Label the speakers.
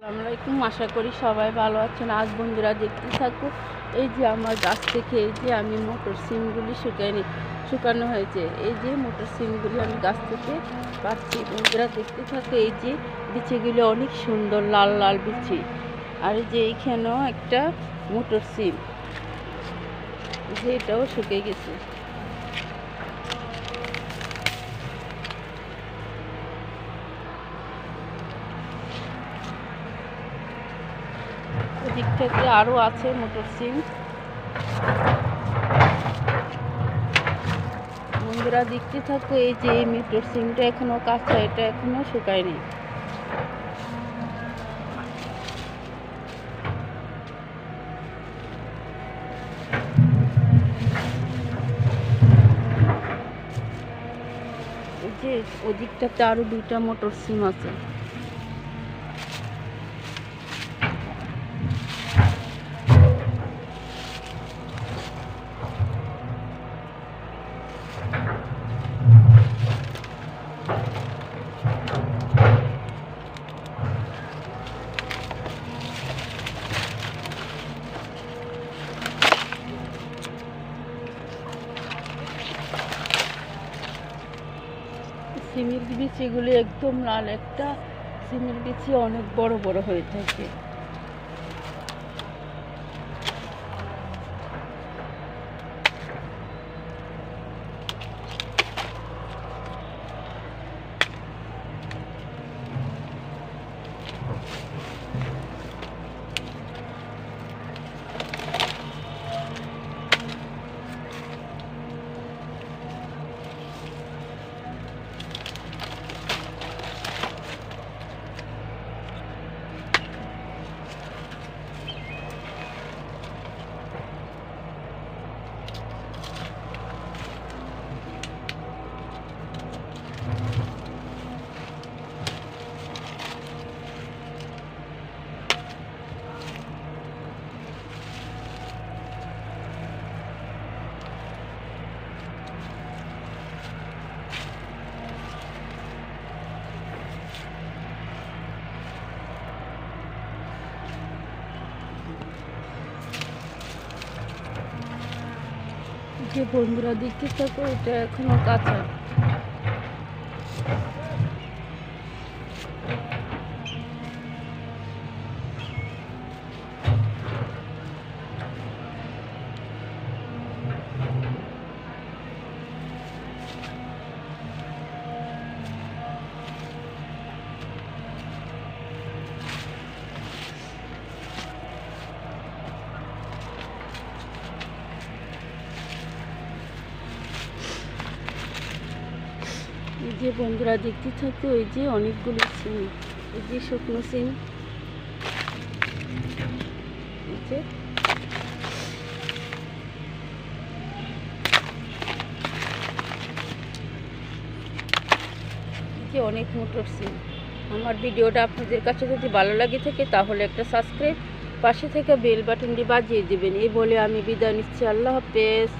Speaker 1: আসসালামু আলাইকুম, আশা করি সবাই ভালো আছেন। আজ বন্ধুরা দেখতে থাকো, এই যে আমার গাছ থেকে এই যে আমি মোটর সিমগুলি শুকানো হয়েছে। এই যে মোটর সিমগুলি আমি গাছ থেকে পাচ্ছি। বন্ধুরা দেখতে থাকো, এই যে বিচিগুলি অনেক সুন্দর লাল লাল বিচি। আর এই যে এইখানেও একটা মোটর সিম, যে এটাও শুকিয়ে গেছে। ওদিক থেকে আরও আছে মোটর সিম। বন্ধুরা দেখতে থাকো, এই যে এই মোটর সিমটা এখনো কাঁচা, এটা এখনো শুকায়নি। এই যে ওদিকটাতে আরো দুইটা মোটর সিম আছে। সিমের বিচিগুলি একদম লাল, একটা সিমের বিচি অনেক বড় বড় হয়ে থাকে। যে বন্ধুরা দেখতে থাকো, এটা এখনো কাঁচা। এই যে বন্ধুরা দেখতে থাকো, ওই যে অনেকগুলো সিম, এই যে শুকনো সিম, এই যে অনেক মোটর সিম। আমার ভিডিওটা আপনাদের কাছে যদি ভালো লাগে থাকে তাহলে একটা সাবস্ক্রাইব, পাশে থেকে বেল বাটনটি বাজিয়ে দেবেন। এই বলে আমি বিদায় নিচ্ছি। আল্লাহ হাফেজ।